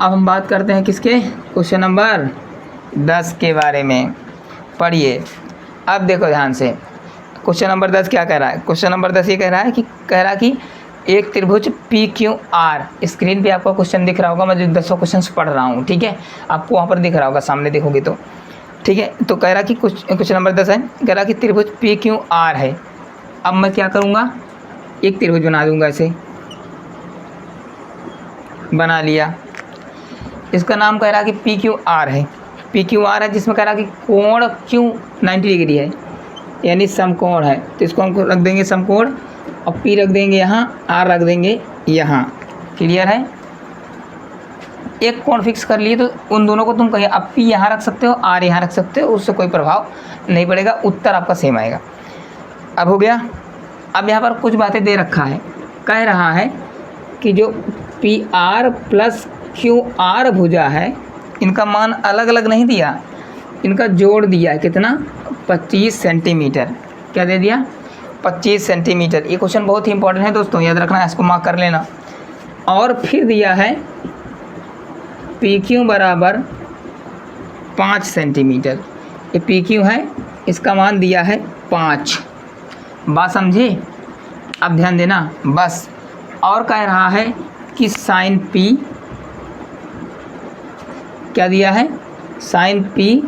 अब हम बात करते हैं किसके, क्वेश्चन नंबर 10 के बारे में। पढ़िए अब देखो ध्यान से, क्वेश्चन नंबर 10 क्या कह रहा है। क्वेश्चन नंबर 10 ये कह रहा है कि एक त्रिभुज पी क्यू आर, स्क्रीन पे आपको क्वेश्चन दिख रहा होगा, मैं जो 10 क्वेश्चन पढ़ रहा हूँ, ठीक है, आपको वहाँ पर दिख रहा होगा, सामने देखोगे तो, ठीक है। तो कह रहा कि क्वेश्चन नंबर 10 है, कह रहा कि त्रिभुज पी क्यू आर है। अब मैं क्या करूँगा, एक त्रिभुज बना दूंगा, ऐसे बना लिया। इसका नाम कह रहा कि पी क्यू आर है, पी क्यू आर है, जिसमें कह रहा कि कोण क्यू 90 डिग्री है, यानी समकोण है। तो इसको हम रख देंगे समकोण, और पी रख देंगे यहाँ, आर रख देंगे यहाँ। क्लियर है, एक कोण फिक्स कर लिए तो उन दोनों को तुम कहीं, अब पी यहाँ रख सकते हो, आर यहाँ रख सकते हो, उससे कोई प्रभाव नहीं पड़ेगा, उत्तर आपका सेम आएगा। अब हो गया। अब यहाँ पर कुछ बातें दे रखा है, कह रहा है कि जो P R plus Q R भुजा है, इनका मान अलग अलग नहीं दिया, इनका जोड़ दिया है। कितना, 25 सेंटीमीटर। क्या दे दिया, 25 सेंटीमीटर। ये क्वेश्चन बहुत ही इंपॉर्टेंट है दोस्तों, याद रखना, इसको मार्क कर लेना। और फिर दिया है पी क्यू बराबर 5 सेंटीमीटर। ये पी क्यू है, इसका मान दिया है 5। बात समझे, अब ध्यान देना बस। और कह रहा है कि साइन पी, क्या दिया है, साइन पी,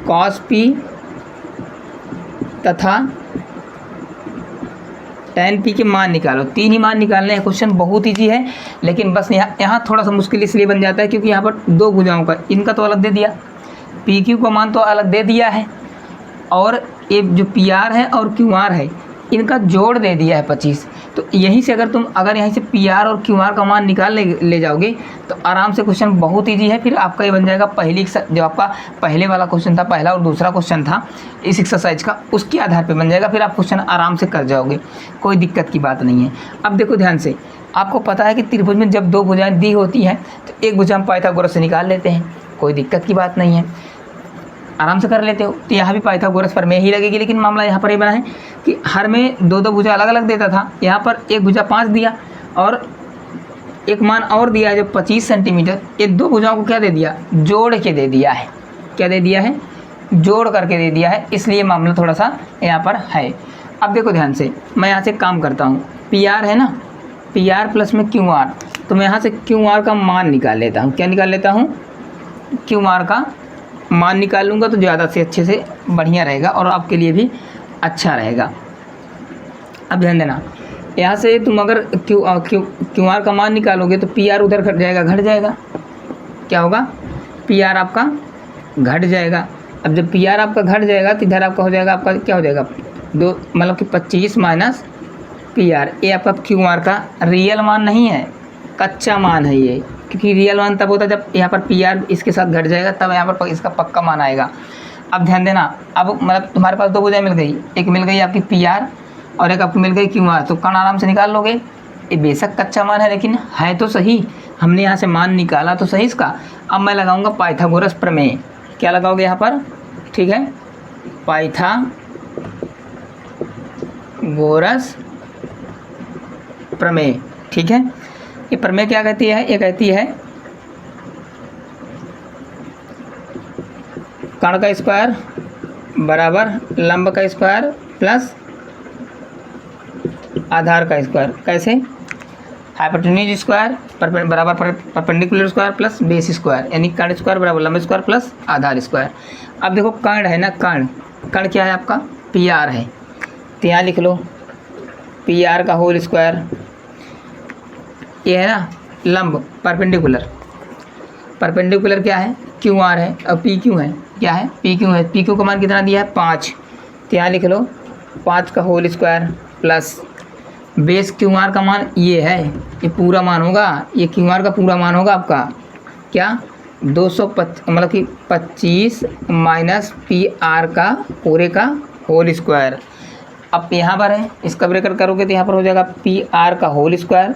कॉस पी तथा टेन पी के मान निकालो। 3 ही मान निकालने हैं। क्वेश्चन बहुत ईजी है, लेकिन बस यहाँ थोड़ा सा मुश्किल इसलिए बन जाता है क्योंकि यहाँ पर 2 भुजाओं का, इनका तो अलग दे दिया, पी क्यू का मान तो अलग दे दिया है, और ये जो पी आर है और क्यू आर है, इनका जोड़ दे दिया है 25। तो यहीं से अगर यहीं से पी आर और क्यू आर का मान निकाल ले जाओगे तो आराम से क्वेश्चन बहुत इजी है। फिर आपका ये बन जाएगा पहली, जो आपका पहले वाला क्वेश्चन था, पहला और दूसरा क्वेश्चन था इस एक्सरसाइज का, उसके आधार पे बन जाएगा। फिर आप क्वेश्चन आराम से कर जाओगे, कोई दिक्कत की बात नहीं है। अब देखो ध्यान से, आपको पता है कि त्रिभुज में जब 2 भुजाएँ दी होती हैं तो एक भुजा हम पाइथागोरस से निकाल लेते हैं, कोई दिक्कत की बात नहीं है, आराम से कर लेते हो। तो यहाँ भी पाइथागोरस प्रमेय ही लगेगी, लेकिन मामला यहाँ पर ये बना है कि हर में 2-2 भुजा अलग अलग देता था, यहाँ पर एक भुजा 5 दिया और एक मान और दिया है जो 25 सेंटीमीटर। ये 2 भुजाओं को क्या दे दिया, जोड़ के दे दिया है। क्या दे दिया है, जोड़ करके दे दिया है, इसलिए मामला थोड़ा सा यहाँ पर है। अब देखो ध्यान से, मैं यहाँ से काम करता हूँ, पी आर है ना, पी आर प्लस में क्यू आर, तो मैं यहाँ से क्यू आर का मान निकाल लेता हूँ। क्या निकाल लेता हूँ, क्यू आर का मान निकाल लूँगा तो ज़्यादा से अच्छे से बढ़िया रहेगा और आपके लिए भी अच्छा रहेगा। अब ध्यान देना, यहाँ से तुम अगर क्यू आर का मान निकालोगे तो पी आर उधर घट जाएगा। क्या होगा, पी आर आपका घट जाएगा। अब जब पी आर आपका घट जाएगा तो इधर आपका हो जाएगा, आपका क्या हो जाएगा, 2 मतलब कि 25 माइनस पी आर। ये आपका क्यू आर का रियल मान नहीं है, कच्चा मान है ये, क्योंकि रियल मान तब होता है जब यहाँ पर पी आर इसके साथ घट जाएगा, तब यहाँ पर इसका पक्का मान आएगा। अब ध्यान देना, अब मतलब तुम्हारे पास 2 भुजाएं मिल गई, एक मिल गई आपकी पी आर और एक आपको मिल गई क्यू आर, तो कण आराम से निकाल लोगे। ये बेशक कच्चा मान है लेकिन है तो सही, हमने यहाँ से मान निकाला तो सही इसका। अब मैं लगाऊंगा पाइथागोरस प्रमेय। क्या लगाओगे यहाँ पर, ठीक है, पाइथागोरस प्रमेय, ठीक है। ये प्रमेय क्या कहती है, ये कहती है कण का स्क्वायर बराबर लंब का स्क्वायर प्लस आधार का स्क्वायर। कैसे, हाइपोटेन्यूज स्क्वायर बराबर perpendicular square plus base square, यानी कण स्क्वायर बराबर लंब स्क्वायर प्लस आधार स्क्वायर। अब देखो कण है ना, कण क्या है आपका, पी आर है, तो यहाँ लिख लो पी आर का होल स्क्वायर। ये है ना लंब, परपेंडिकुलर क्या है, क्यू आर है, और पी क्यू है, क्या है, पी क्यू है। पी क्यू का मान कितना दिया है, 5, तो यहाँ लिख लो 5 का होल स्क्वायर प्लस बेस क्यू आर का मान ये है, ये पूरा मान होगा, ये क्यू आर का पूरा मान होगा आपका क्या, 225 मतलब कि 25 माइनस पी आर का पूरे का होल स्क्वायर। अब यहाँ पर है, इसका ब्रैकेट करोगे तो यहाँ पर हो जाएगा पी आर का होल स्क्वायर,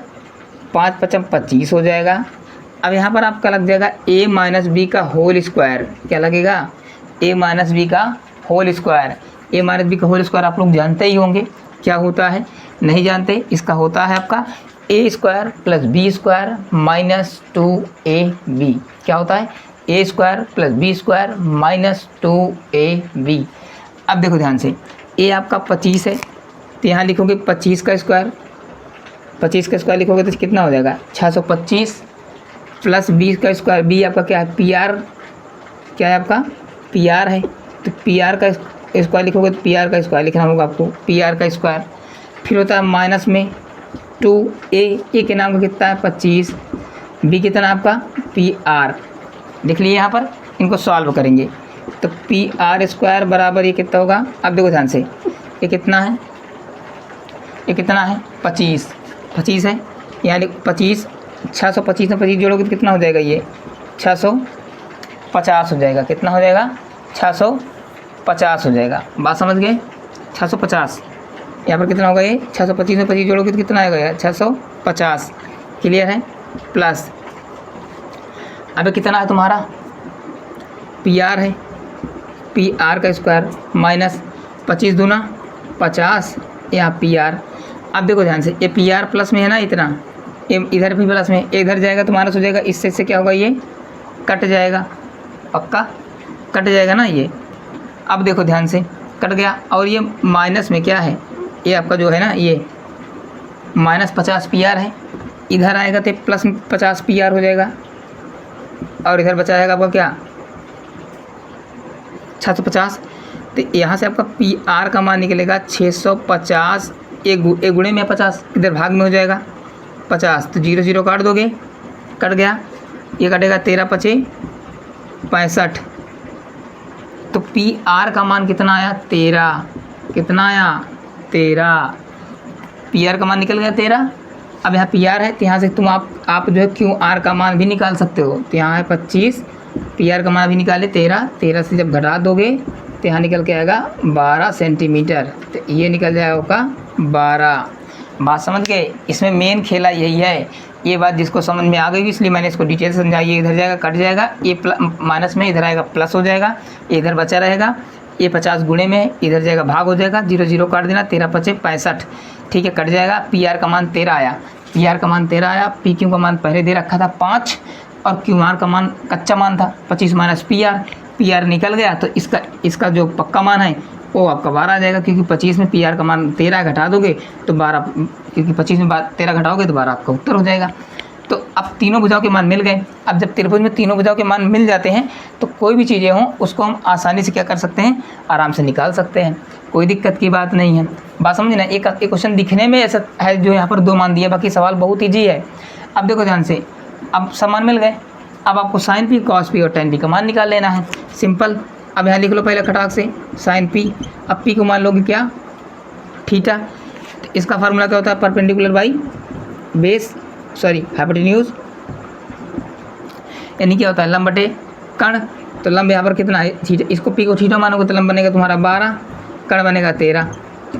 5 × 5 = 25 हो जाएगा। अब यहाँ पर आपका लग जाएगा a माइनस बी का होल स्क्वायर। क्या लगेगा, a माइनस बी का whole square. a minus b का होल स्क्वायर आप लोग जानते ही होंगे क्या होता है, नहीं जानते, इसका होता है आपका a square plus b square minus 2ab क्या होता है, a square plus b square minus 2ab। अब देखो ध्यान से, ए आपका 25 है तो यहाँ लिखोगे 25 का स्क्वायर, 25 का स्क्वायर लिखोगे तो कितना हो जाएगा 625 प्लस बी का स्क्वायर, बी आपका क्या है पी आर, क्या है आपका पी आर है, तो पी आर का स्क्वायर लिखोगे तो पी आर का स्क्वायर लिखना होगा आपको, पी आर का स्क्वायर। फिर होता है माइनस में 2a के नाम का कितना है 25, बी कितना आपका पी आर लिख लिए यहाँ पर। इनको सॉल्व करेंगे तो पी आर स्क्वायर बराबर ये कितना होगा, अब देखो ध्यान से, ये कितना है, ये कितना है 25, 25 है, यहाँ 25, 625 में 25 जोड़ोगे तो कितना हो जाएगा, ये 650 हो जाएगा, कितना हो जाएगा 650 हो जाएगा। बात समझ गए, 650 यहाँ पर कितना होगा, ये 625 में 25 जोड़ोगे तो कितना आएगा यार 650, क्लियर है। प्लस अब कितना है तुम्हारा पी आर है, पी आर का स्क्वायर माइनस 25 दूना 50 यहाँ पी आर। अब देखो ध्यान से, ये पी आर प्लस में है ना इतना, ये इधर भी प्लस में, इधर जाएगा तो माइनस हो जाएगा, इससे क्या होगा, ये कट जाएगा, पक्का कट जाएगा ना ये। अब देखो ध्यान से, कट गया, और ये माइनस में क्या है, ये आपका जो है ना ये माइनस 50 पी आर है, इधर आएगा तो प्लस 50 पी आर हो जाएगा, और इधर बचा रहेगा आपका क्या 650। तो यहाँ से आपका पी आर का मान निकलेगा 650, एक गुणे में 50, इधर भाग में हो जाएगा 50, तो 0 0 काट दोगे, कट गया, ये कटेगा 13 पचे 65, तो पी आर का मान कितना आया 13, कितना आया 13, पी आर का मान निकल गया 13। अब यहाँ पी आर है तो यहाँ से तुम आप जो है क्यू आर का मान भी निकाल सकते हो, तो यहाँ है 25, पी आर का मान भी निकाले 13, 13 से जब घटा दोगे तो यहाँ निकल के आएगा 12 सेंटीमीटर, तो ये निकल जाएगा 12। बात समझ गए, इसमें मेन खेला यही है, ये बात जिसको समझ में आ गई इसलिए मैंने इसको डिटेल से समझाई। ये इधर जाएगा कट जाएगा, ये माइनस में इधर आएगा प्लस हो जाएगा, ये इधर बचा रहेगा, ये 50 गुणे में इधर जाएगा भाग हो जाएगा, 0 0 काट देना, 13 पचे 65, ठीक है कट जाएगा। पी आर का मान 13 आया, पी आर का मान 13 आया, पी क्यू का मान पहले दे रखा था 5 और क्यू आर का मान कच्चा मान था 25 माइनस पी आर निकल गया, तो इसका जो पक्का मान है वो आपका 12 आ जाएगा, क्योंकि 25 में पी आर का मान 13 घटा दोगे तो 12, क्योंकि 25 में 13 घटाओगे तो 12 आपका उत्तर हो जाएगा। तो अब तीनों भुजाओं के मान मिल गए। अब जब त्रिभुज में तीनों भुजाओं के मान मिल जाते हैं तो कोई भी चीज़ें हों उसको हम आसानी से क्या कर सकते हैं, आराम से निकाल सकते हैं, कोई दिक्कत की बात नहीं है। बात समझे ना, एक क्वेश्चन दिखने में ऐसा है जो यहाँ पर 2 मान दिया, बाकी सवाल बहुत ईजी है। अब देखो ध्यान से, अब सब मान मिल गए, अब आपको साइन पी कॉस पी और टेन पी का मान निकाल लेना है, सिंपल। अब यहाँ लिख लो पहले खटाक से साइन पी, अब पी को मान लोगे क्या थीटा, तो इसका फार्मूला क्या होता है perpendicular by base, sorry hypotenuse, यानी क्या होता है लंब बटे कर्ण। तो लंब यहाँ पर कितना है थीटा, इसको पी को थीटा मानोगे तो लंब बनेगा तुम्हारा 12, कर्ण बनेगा 13,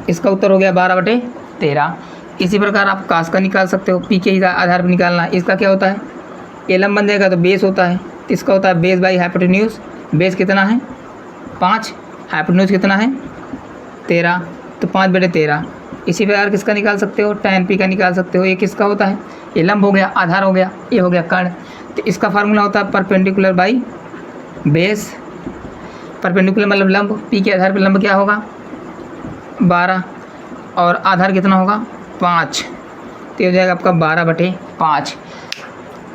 इसका उत्तर हो गया 12 बटे 13। इसी प्रकार आप कास का निकाल सकते हो, पी के आधार पर निकालना। इसका क्या होता है, ये लंब बन जाएगा तो बेस होता है, तो इसका होता है बेस बाई हाइपोटेन्यूज, बेस कितना है 5, हाइपोटेन्यूज कितना है 13, तो 5 बटे 13। इसी प्रकार किसका निकाल सकते हो, tan p का निकाल सकते हो। ये किसका होता है, ये लंब हो गया, आधार हो गया, ये हो गया कर्ण। तो इसका फार्मूला होता है परपेंडिकुलर बाई बेस, परपेंडिकुलर मतलब लंब, p के आधार पर लंब क्या होगा 12 और आधार कितना होगा 5, तो हो जाएगा आपका 12 बटे 5।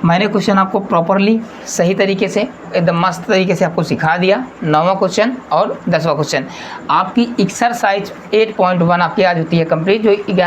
मैंने क्वेश्चन आपको प्रॉपरली सही तरीके से एकदम मस्त तरीके से आपको सिखा दिया। 9वां क्वेश्चन और 10वां क्वेश्चन। आपकी एक्सरसाइज 8.1 आपकी आज होती है कंप्लीट, जो 11